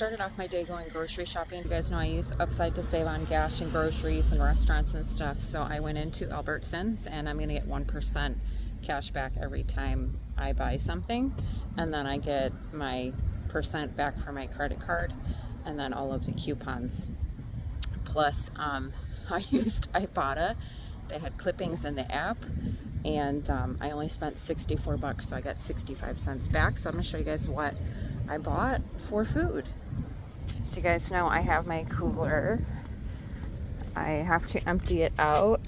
started off my day going grocery shopping. You guys know I use Upside to save on gas and groceries and restaurants and stuff. So I went into Albertsons and I'm gonna get 1% cash back every time I buy something. And then I get my percent back for my credit card and then all of the coupons. Plus, I used Ibotta. They had clippings in the app and I only spent 64 bucks, so I got 65 cents back. So I'm gonna show you guys what I bought for food. So you guys know I have my cooler. I have to empty it out.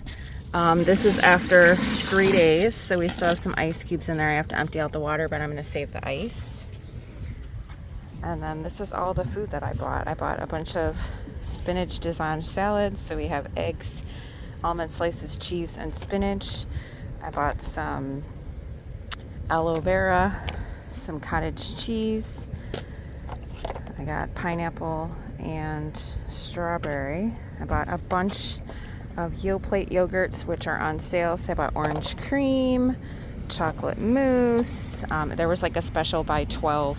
This is after 3 days, so we still have some ice cubes in there. I have to empty out the water, but I'm gonna save the ice. And then this is all the food that I bought. I bought a bunch of spinach Dijon salads. So we have eggs, almond slices, cheese, and spinach. I bought some aloe vera, some cottage cheese. I got pineapple and strawberry. I bought a bunch of Yoplait yogurts, which are on sale. So I bought orange cream, chocolate mousse. There was like a special buy 12,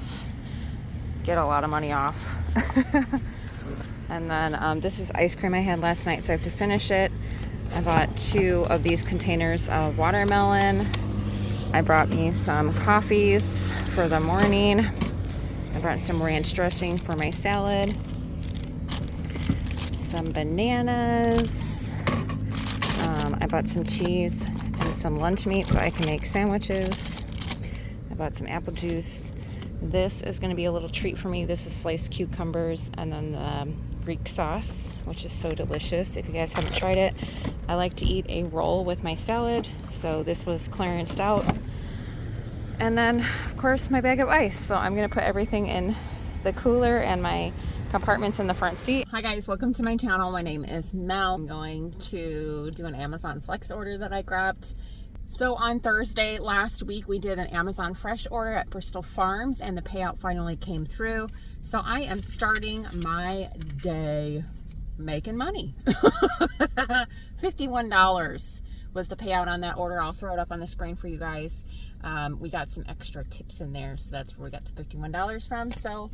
get a lot of money off. And then this is ice cream I had last night, so I have to finish it. I bought 2 of these containers of watermelon. I brought me some coffees for the morning. I brought some ranch dressing for my salad. Some bananas. I bought some cheese and some lunch meat so I can make sandwiches. I bought some apple juice. This is going to be a little treat for me. This is sliced cucumbers and then the Greek sauce, which is so delicious. If you guys haven't tried it, I like to eat a roll with my salad, so this was clearanced out. And then, of course, my bag of ice. So I'm going to put everything in the cooler and my compartments in the front seat. Hi guys, welcome to my channel. My name is Mel. I'm going to do an Amazon Flex order that I grabbed. So on Thursday last week, we did an Amazon Fresh order at Bristol Farms and the payout finally came through. So I am starting my day making money. $51 was the payout on that order. I'll throw it up on the screen for you guys. We got some extra tips in there, so that's where we got the $51 from. So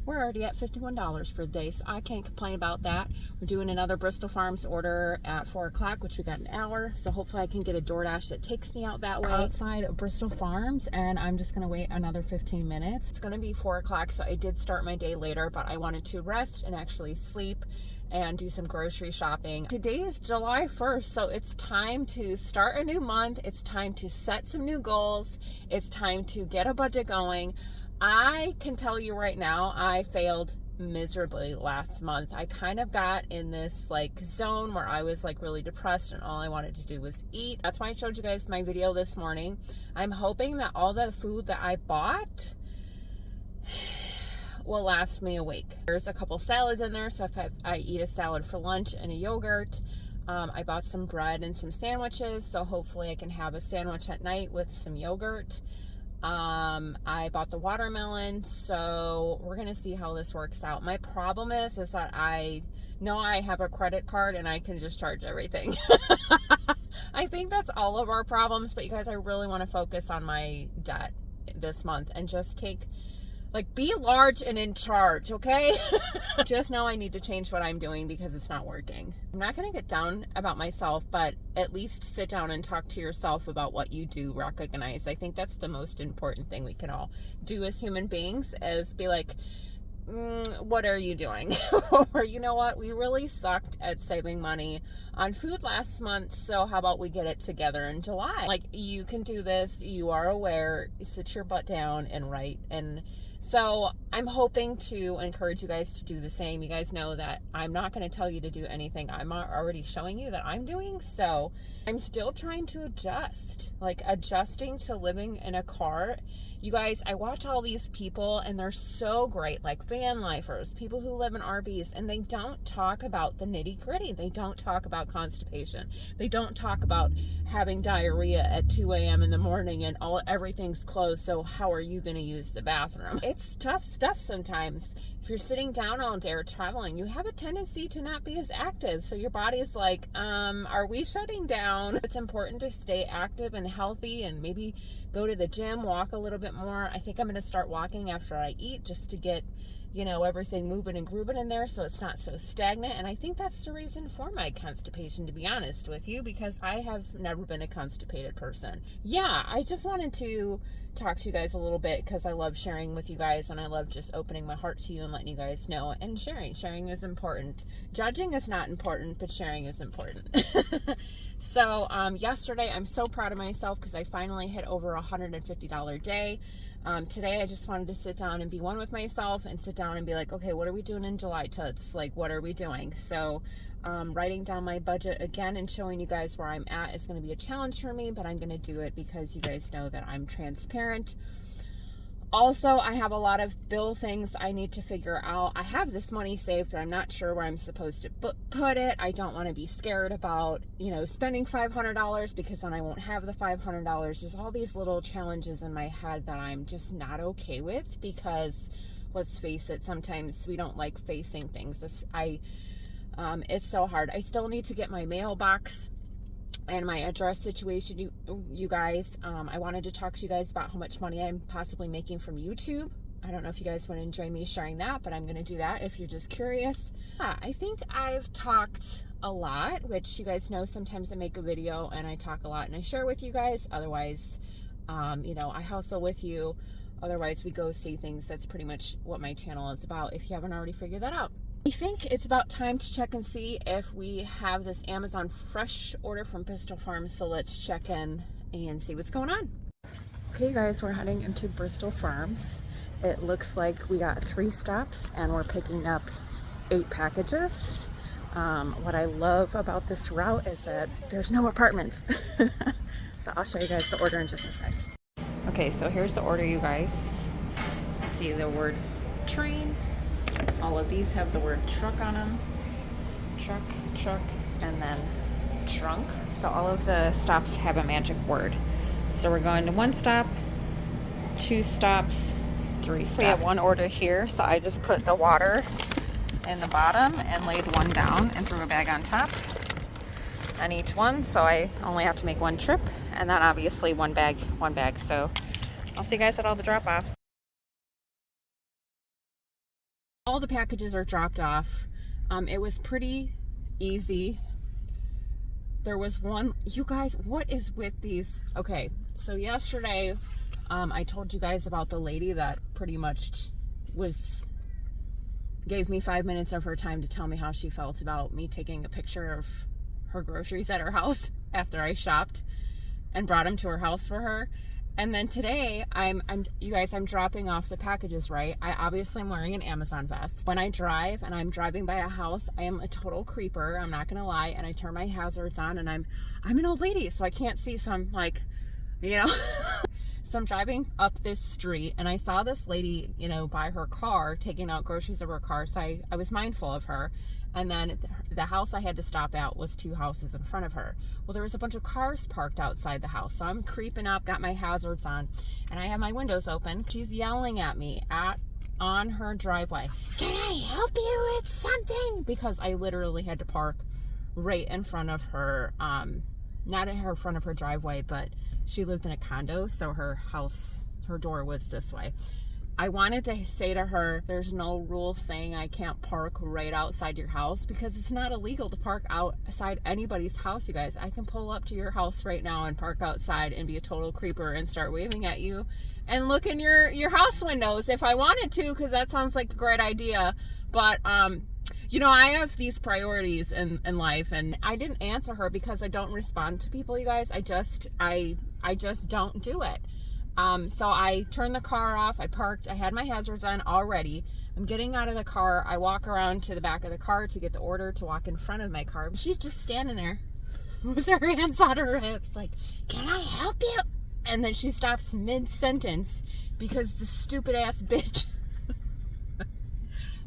we're already at $51 for the day, so I can't complain about that. We're doing another Bristol Farms order at 4 o'clock, which we got an hour, so hopefully I can get a DoorDash that takes me out that way outside of Bristol Farms, and I'm just going to wait another 15 minutes. It's going to be 4 o'clock, so I did start my day later, but I wanted to rest and actually sleep and do some grocery shopping. Today is July 1st, so it's time to start a new month. It's time to set some new goals. It's time to get a budget going. I can tell you right now, I failed miserably last month. I kind of got in this like zone where I was like really depressed and all I wanted to do was eat. That's why I showed you guys my video this morning. I'm hoping that all the food that I bought will last me a week. There's a couple salads in there, so if I eat a salad for lunch and a yogurt, I bought some bread and some sandwiches, so hopefully I can have a sandwich at night with some yogurt. I bought the watermelon, so we're gonna see how this works out. My problem is that I know I have a credit card and I can just charge everything. I think that's all of our problems, but you guys, I really want to focus on my debt this month and just take, like, be large and in charge, okay? Just know I need to change what I'm doing because it's not working. I'm not going to get down about myself, but at least sit down and talk to yourself about what you do recognize. I think that's the most important thing we can all do as human beings, is be like, what are you doing? Or, you know what, we really sucked at saving money on food last month, so how about we get it together in July? Like, you can do this, you are aware, sit your butt down and write. And so I'm hoping to encourage you guys to do the same. You guys know that I'm not going to tell you to do anything I'm already showing you that I'm doing. So I'm still trying to adjust, like adjusting to living in a car. You guys, I watch all these people and they're so great, like van lifers, people who live in RVs, and they don't talk about the nitty gritty. They don't talk about constipation. They don't talk about having diarrhea at 2 a.m. in the morning and everything's closed. So how are you going to use the bathroom? It's tough stuff sometimes. If you're sitting down all day or traveling, you have a tendency to not be as active. So your body's like, are we shutting down? It's important to stay active and healthy and maybe go to the gym, walk a little bit more. I think I'm going to start walking after I eat just to get you know, everything moving and grooving in there so it's not so stagnant. And I think that's the reason for my constipation, to be honest with you, because I have never been a constipated person. Yeah, I just wanted to talk to you guys a little bit because I love sharing with you guys, and I love just opening my heart to you and letting you guys know, and sharing is important. Judging is not important, but sharing is important. So yesterday, I'm so proud of myself because I finally hit over $150 day. Today I just wanted to sit down and be one with myself and sit down and be like, okay, what are we doing in July, Toots? Like, what are we doing? So writing down my budget again and showing you guys where I'm at is going to be a challenge for me, but I'm going to do it because you guys know that I'm transparent. Also, I have a lot of bill things I need to figure out. I have this money saved, but I'm not sure where I'm supposed to put it. I don't want to be scared about, you know, spending $500 because then I won't have the $500. There's all these little challenges in my head that I'm just not okay with because, let's face it, sometimes we don't like facing things. It's so hard. I still need to get my mailbox and my address situation, you guys. I wanted to talk to you guys about how much money I'm possibly making from YouTube. I don't know if you guys want to enjoy me sharing that, but I'm going to do that if you're just curious. I think I've talked a lot, which you guys know sometimes I make a video and I talk a lot and I share with you guys. Otherwise, you know, I hustle with you. Otherwise, we go see things. That's pretty much what my channel is about, if you haven't already figured that out. I think it's about time to check and see if we have this Amazon fresh order from Bristol Farms. So let's check in and see what's going on. Okay guys, we're heading into Bristol Farms. It looks like we got 3 stops and we're picking up 8 packages. What I love about this route is that there's no apartments. So I'll show you guys the order in just a sec. Okay, so here's the order, you guys. See the word train. All of these have the word truck on them. Truck, and then trunk. So all of the stops have a magic word. So we're going to 1 stop, 2 stops, 3 stops. We have 1 order here, so I just put the water in the bottom and laid 1 down and threw a bag on top on each one. So I only have to make 1 trip, and then obviously 1 bag. So I'll see you guys at all the drop-offs. All the packages are dropped off. It was pretty easy. There was one, you guys, what is with these? Okay, so yesterday I told you guys about the lady that pretty much gave me 5 minutes of her time to tell me how she felt about me taking a picture of her groceries at her house after I shopped and brought them to her house for her. And then today, you guys, I'm dropping off the packages, right? I obviously am wearing an Amazon vest. When I drive and I'm driving by a house, I am a total creeper. I'm not gonna lie. And I turn my hazards on, and I'm an old lady, so I can't see. So I'm like, you know, so I'm driving up this street and I saw this lady, you know, by her car, taking out groceries of her car. So I was mindful of her. And then the house I had to stop at was 2 houses in front of her. Well, there was a bunch of cars parked outside the house. So I'm creeping up, got my hazards on, and I have my windows open. She's yelling at me on her driveway. Can I help you with something? Because I literally had to park right in front of her, not in her front of her driveway, but she lived in a condo. So her door was this way. I wanted to say to her, there's no rule saying I can't park right outside your house, because it's not illegal to park outside anybody's house, you guys. I can pull up to your house right now and park outside and be a total creeper and start waving at you and look in your house windows if I wanted to, because that sounds like a great idea. But, you know, I have these priorities in life, and I didn't answer her because I don't respond to people, you guys. I just don't do it. So I turned the car off, I parked, I had my hazards on already. I'm getting out of the car, I walk around to the back of the car to get the order to walk in front of my car. She's just standing there with her hands on her hips like, can I help you? And then she stops mid-sentence because the stupid ass bitch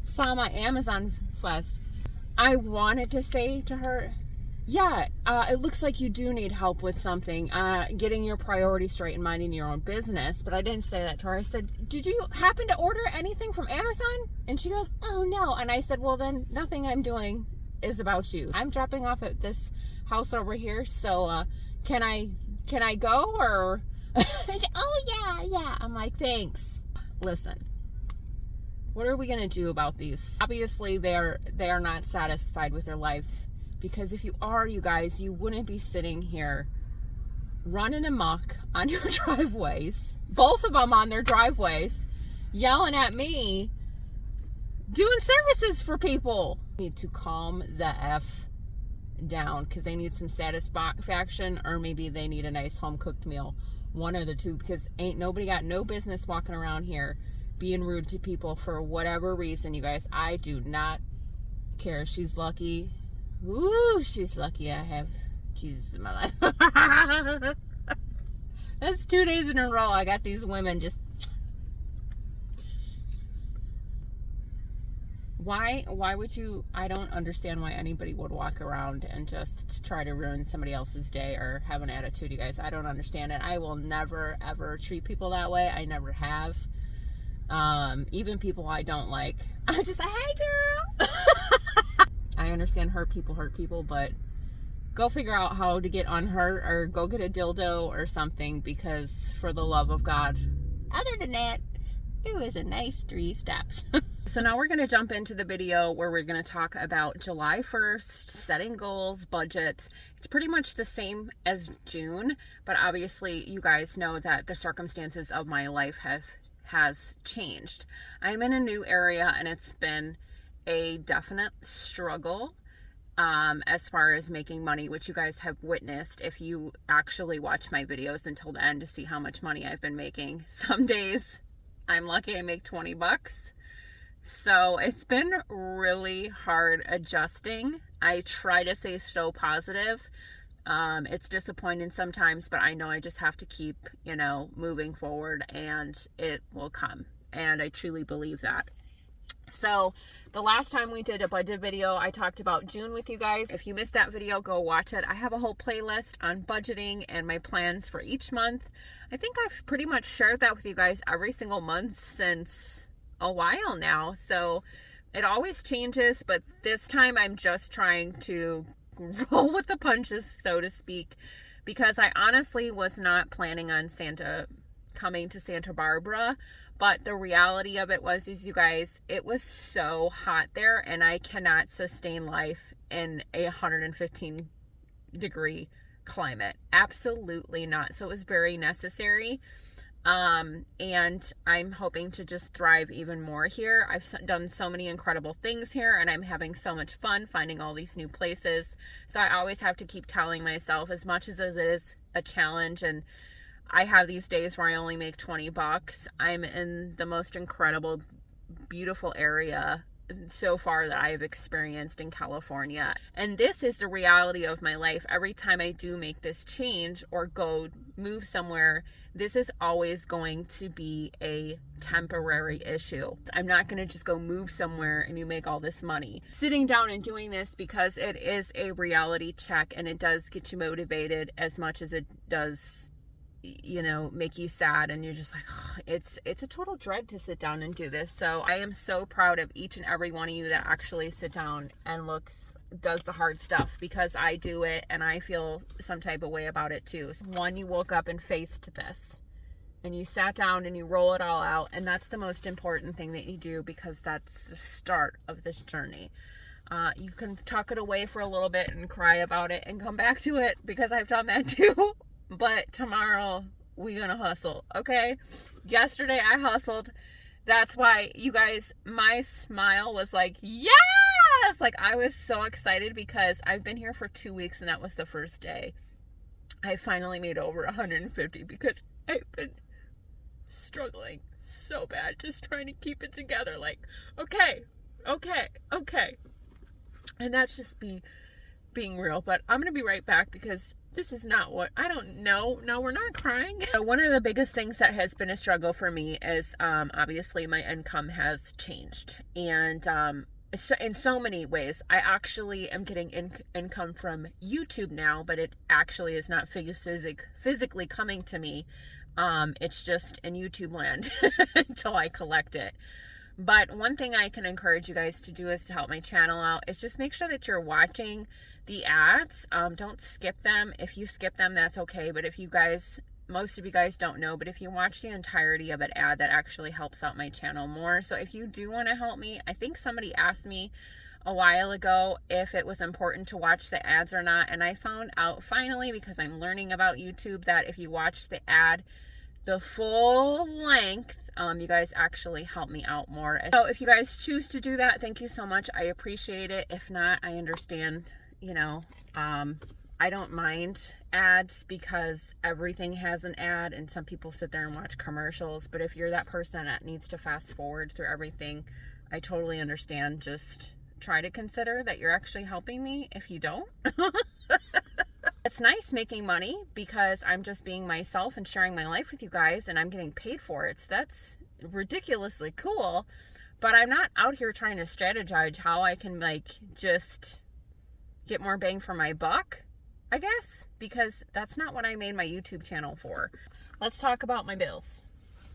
saw my Amazon vest. I wanted to say to her, yeah, it looks like you do need help with something, getting your priorities straight and minding your own business. But I didn't say that to her. I said, did you happen to order anything from Amazon? And she goes, oh no. And I said, well then nothing I'm doing is about you. I'm dropping off at this house over here. So, can I go or? Oh yeah. I'm like, thanks. Listen, What are we going to do about these? Obviously, they are not satisfied with their life, because if you are, you guys, you wouldn't be sitting here running amok on your driveways, both of them on their driveways, yelling at me, doing services for people. Need to calm the F down, because they need some satisfaction, or maybe they need a nice home cooked meal. One of the two, because ain't nobody got no business walking around here being rude to people for whatever reason, you guys. I do not care. She's lucky. Ooh, she's lucky I have Jesus in my life. That's 2 days in a row I got these women just... Why would you... I don't understand why anybody would walk around and just try to ruin somebody else's day or have an attitude, you guys. I don't understand it. I will never, ever treat people that way. I never have. Even people I don't like, I'm just like, hey girl. I understand hurt people, but go figure out how to get unhurt, or go get a dildo or something, because for the love of God. Other than that, it was a nice 3 steps. So now we're going to jump into the video where we're going to talk about July 1st, setting goals, budget. It's pretty much the same as June, but obviously you guys know that the circumstances of my life has changed. I'm in a new area, and it's been a definite struggle as far as making money, which you guys have witnessed if you actually watch my videos until the end to see how much money I've been making. Some days I'm lucky I make 20 bucks. So it's been really hard adjusting. I try to stay so positive. It's disappointing sometimes, but I know I just have to keep, moving forward, and it will come. And I truly believe that. So the last time we did a budget video, I talked about June with you guys. If you missed that video, go watch it. I have a whole playlist on budgeting and my plans for each month. I think I've pretty much shared that with you guys every single month since a while now. So it always changes, but this time I'm just trying to roll with the punches, so to speak, because I honestly was not planning on coming to Santa Barbara. But the reality of it was, you guys, it was so hot there, and I cannot sustain life in a 115 degree climate. Absolutely not. So it was very necessary. And I'm hoping to just thrive even more here. I've done so many incredible things here, and I'm having so much fun finding all these new places. So I always have to keep telling myself, as much as it is a challenge, and I have these days where I only make 20 bucks. I'm in the most incredible, beautiful area so far that I've experienced in California. And this is the reality of my life. Every time I do make this change or move somewhere, this is always going to be a temporary issue. I'm not going to just go move somewhere and you make all this money. Sitting down and doing this, because it is a reality check, and it does get you motivated as much as it does make you sad, and you're just like, oh, it's a total dread to sit down and do this. So I am so proud of each and every one of you that actually sit down and does the hard stuff, because I do it and I feel some type of way about it too. One, you woke up and faced this, and you sat down and you roll it all out, and that's the most important thing that you do, because that's the start of this journey. You can tuck it away for a little bit and cry about it and come back to it, because I've done that too. But tomorrow we're gonna hustle, okay? Yesterday I hustled. That's why, you guys, my smile was like, yes! Like, I was so excited, because I've been here for 2 weeks, and that was the first day. I finally made over 150, because I've been struggling so bad, just trying to keep it together. Like, okay. And that's just being real. But I'm gonna be right back, because this is not what, I don't know. No, we're not crying. One of the biggest things that has been a struggle for me is, obviously my income has changed. And, in so many ways, I actually am getting income from YouTube now, but it actually is not physically coming to me. It's just in YouTube land until I collect it. But one thing I can encourage you guys to do is to help my channel out is just make sure that you're watching the ads. Don't skip them. If you skip them, that's okay. But if you guys most of you guys don't know, but if you watch the entirety of an ad, that actually helps out my channel more. So if you do want to help me, I think somebody asked me a while ago if it was important to watch the ads or not, and I found out finally, because I'm learning about YouTube, that if you watch the ad the full length, you guys actually help me out more. So if you guys choose to do that, thank you so much. I appreciate it. If not, I understand. I don't mind ads because everything has an ad, and some people sit there and watch commercials. But if you're that person that needs to fast forward through everything, I totally understand. Just try to consider that you're actually helping me if you don't. It's nice making money because I'm just being myself and sharing my life with you guys, and I'm getting paid for it. So that's ridiculously cool. But I'm not out here trying to strategize how I can just get more bang for my buck, I guess, because that's not what I made my YouTube channel for. Let's talk about my bills.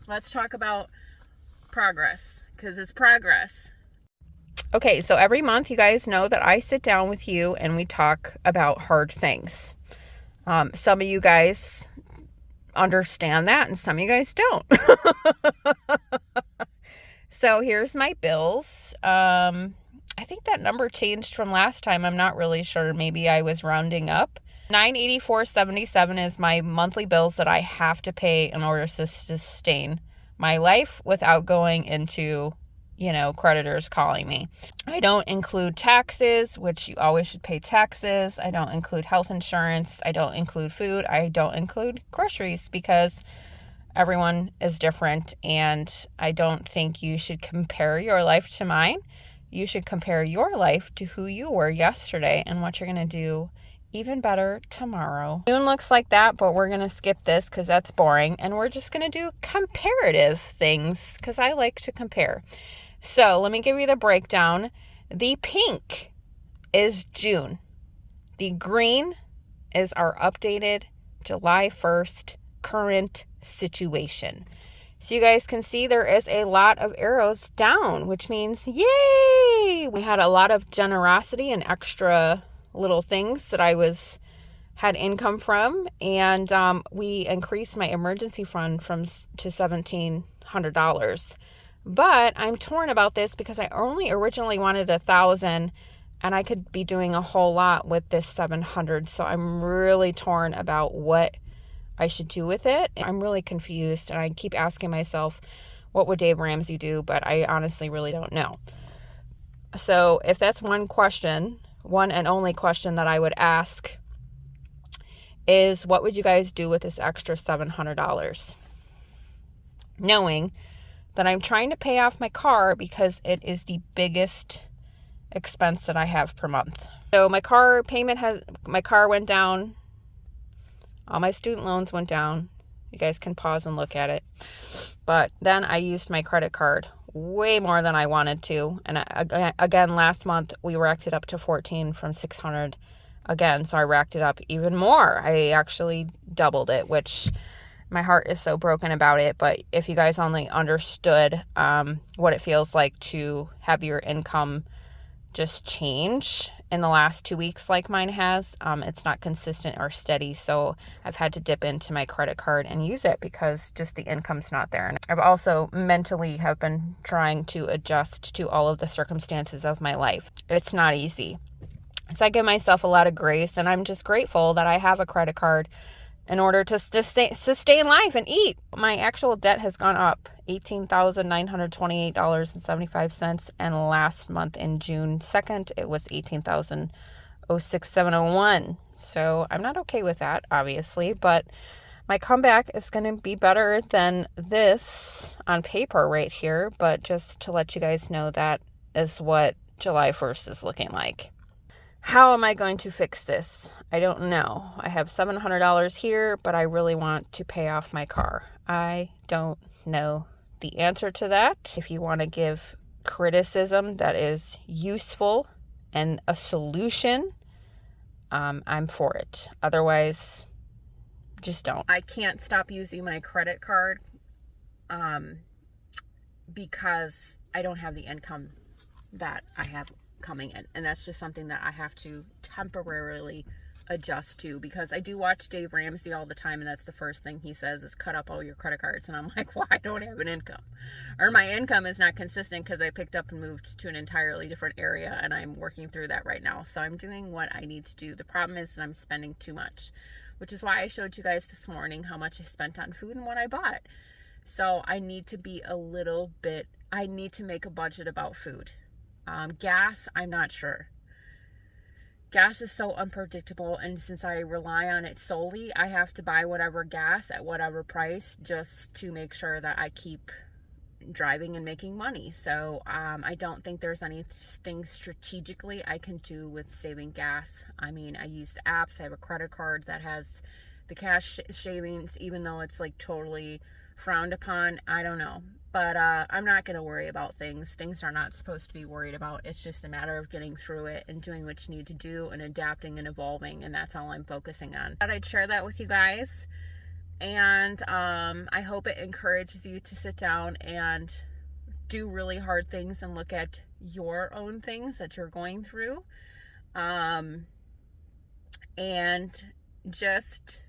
Let's talk about progress, because it's progress. Okay, so every month you guys know that I sit down with you and we talk about hard things. Some of you guys understand that and some of you guys don't. So here's my bills. I think that number changed from last time. I'm not really sure. Maybe I was rounding up. $984.77 is my monthly bills that I have to pay in order to sustain my life without going into, creditors calling me. I don't include taxes, which you always should pay taxes. I don't include health insurance. I don't include food. I don't include groceries because everyone is different, and I don't think you should compare your life to mine. You should compare your life to who you were yesterday and what you're going to do even better tomorrow. June looks like that, but we're going to skip this because that's boring, and we're just going to do comparative things because I like to compare. So let me give you the breakdown. The pink is June. The green is our updated July 1st current situation. So you guys can see there is a lot of arrows down, which means yay! We had a lot of generosity and extra little things that I had income from, and we increased my emergency fund to $1,700. But I'm torn about this because I only originally wanted 1,000, and I could be doing a whole lot with this 700. So I'm really torn about what I should do with it. I'm really confused, and I keep asking myself, what would Dave Ramsey do? But I honestly really don't know. So if that's one question, one and only question that I would ask is, what would you guys do with this extra $700? Knowing that I'm trying to pay off my car because it is the biggest expense that I have per month. So my car went down. All my student loans went down. You guys can pause and look at it. But then I used my credit card way more than I wanted to. And again, last month we racked it up to 14 from 600 again. So I racked it up even more. I actually doubled it, which my heart is so broken about it. But if you guys only understood what it feels like to have your income just change in the last 2 weeks like mine has, it's not consistent or steady. So I've had to dip into my credit card and use it because just the income's not there. And I've also mentally have been trying to adjust to all of the circumstances of my life. It's not easy. So I give myself a lot of grace, and I'm just grateful that I have a credit card in order to sustain life and eat. My actual debt has gone up $18,928.75, and last month in June 2nd it was $18,067.01. So I'm not okay with that, obviously, but my comeback is going to be better than this on paper right here. But just to let you guys know, that is what July 1st is looking like. How am I going to fix this? I don't know. I have $700 here, but I really want to pay off my car. I don't know the answer to that. If you want to give criticism that is useful and a solution, I'm for it. Otherwise, just don't. I can't stop using my credit card because I don't have the income that I have coming in, and that's just something that I have to temporarily adjust to, because I do watch Dave Ramsey all the time, and that's the first thing he says is cut up all your credit cards. And I'm like, well, I don't have an income, or my income is not consistent because I picked up and moved to an entirely different area, and I'm working through that right now. So I'm doing what I need to do. The problem is I'm spending too much, which is why I showed you guys this morning how much I spent on food and what I bought. So I need to be I need to make a budget about food. Gas, I'm not sure. Gas is so unpredictable, and since I rely on it solely, I have to buy whatever gas at whatever price just to make sure that I keep driving and making money. So I don't think there's anything strategically I can do with saving gas. I mean, I use the apps. I have a credit card that has the cash savings, even though it's like totally frowned upon. I don't know. But I'm not going to worry about things. Things are not supposed to be worried about. It's just a matter of getting through it and doing what you need to do and adapting and evolving. And that's all I'm focusing on. I thought I'd share that with you guys. And I hope it encourages you to sit down and do really hard things and look at your own things that you're going through. And just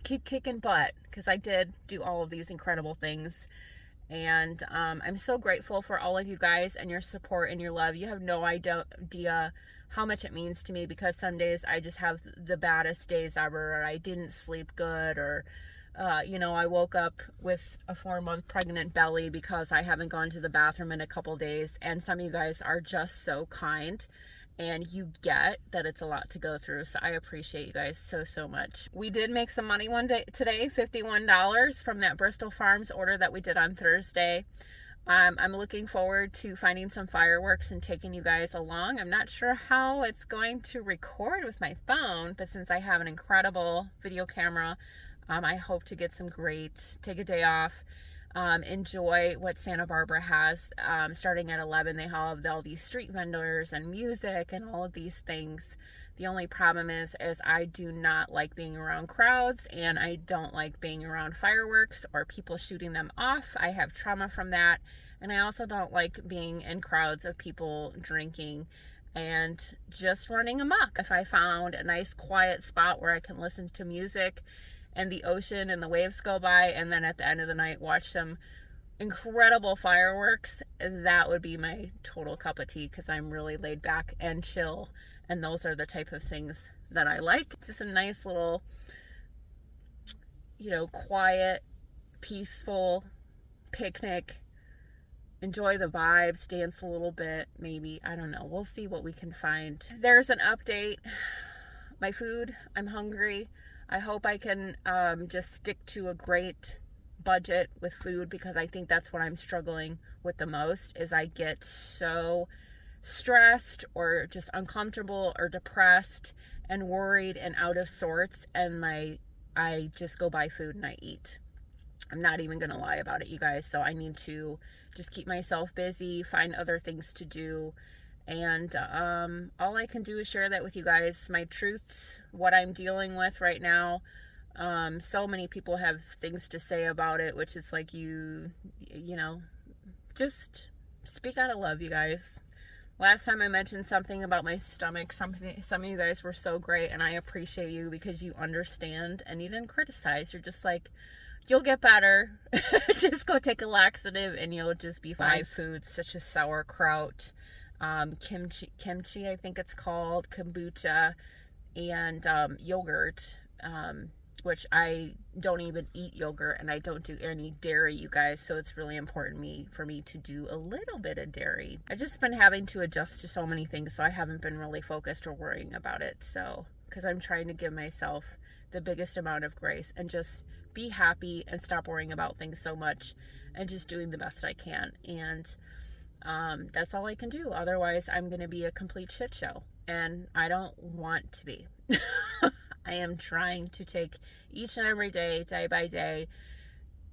keep kicking butt, because I did do all of these incredible things. And I'm so grateful for all of you guys and your support and your love. You have no idea how much it means to me, because some days I just have the baddest days ever, or I didn't sleep good, or I woke up with a 4-month pregnant belly because I haven't gone to the bathroom in a couple days. And some of you guys are just so kind, and you get that it's a lot to go through. So I appreciate you guys so much. We did make some money today, $51 from that Bristol Farms order that we did on Thursday. I'm looking forward to finding some fireworks and taking you guys along. I'm not sure how it's going to record with my phone, but since I have an incredible video camera, I hope to get take a day off, enjoy what Santa Barbara has. Starting at 11, they have all these street vendors and music and all of these things. The only problem is I do not like being around crowds, and I don't like being around fireworks or people shooting them off. I have trauma from that. And I also don't like being in crowds of people drinking and just running amok. If I found a nice quiet spot where I can listen to music and the ocean and the waves go by, and then at the end of the night watch some incredible fireworks, that would be my total cup of tea, because I'm really laid back and chill, and those are the type of things that I like. Just a nice little, quiet, peaceful picnic. Enjoy the vibes, dance a little bit, maybe. I don't know. We'll see what we can find. There's an update. My food, I'm hungry. I hope I can just stick to a great budget with food, because I think that's what I'm struggling with the most, is I get so stressed or just uncomfortable or depressed and worried and out of sorts, and I just go buy food and I eat. I'm not even going to lie about it, you guys. So I need to just keep myself busy, find other things to do. And all I can do is share that with you guys, my truths, what I'm dealing with right now. So many people have things to say about it, which is like, just speak out of love, you guys. Last time I mentioned something about my stomach. Some of you guys were so great, and I appreciate you because you understand and you didn't criticize. You're just like, you'll get better. Just go take a laxative and you'll just be fine. Foods such as sauerkraut, kimchi, I think it's called, kombucha, and yogurt, which I don't even eat yogurt, and I don't do any dairy, you guys, so it's really important for me to do a little bit of dairy. I've just been having to adjust to so many things, so I haven't been really focused or worrying about it, so, because I'm trying to give myself the biggest amount of grace and just be happy and stop worrying about things so much and just doing the best I can. And that's all I can do. Otherwise, I'm going to be a complete shit show, and I don't want to be. I am trying to take each and every day, day by day,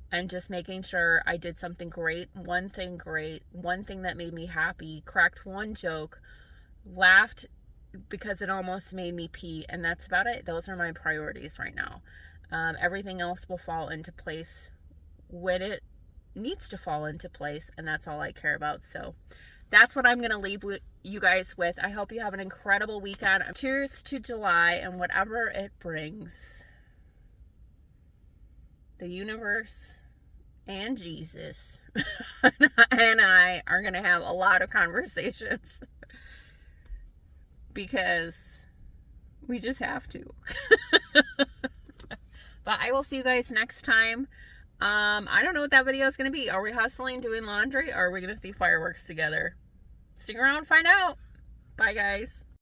and just making sure I did something great, one thing that made me happy, cracked one joke, laughed because it almost made me pee, and that's about it. Those are my priorities right now. Everything else will fall into place when it needs to fall into place, and that's all I care about. So that's what I'm going to leave with you guys with. I hope you have an incredible weekend. Cheers to July and whatever it brings. The universe and Jesus and I are going to have a lot of conversations because we just have to. But I will see you guys next time. I don't know what that video is going to be. Are we hustling, doing laundry, or are we going to see fireworks together? Stick around, find out. Bye, guys.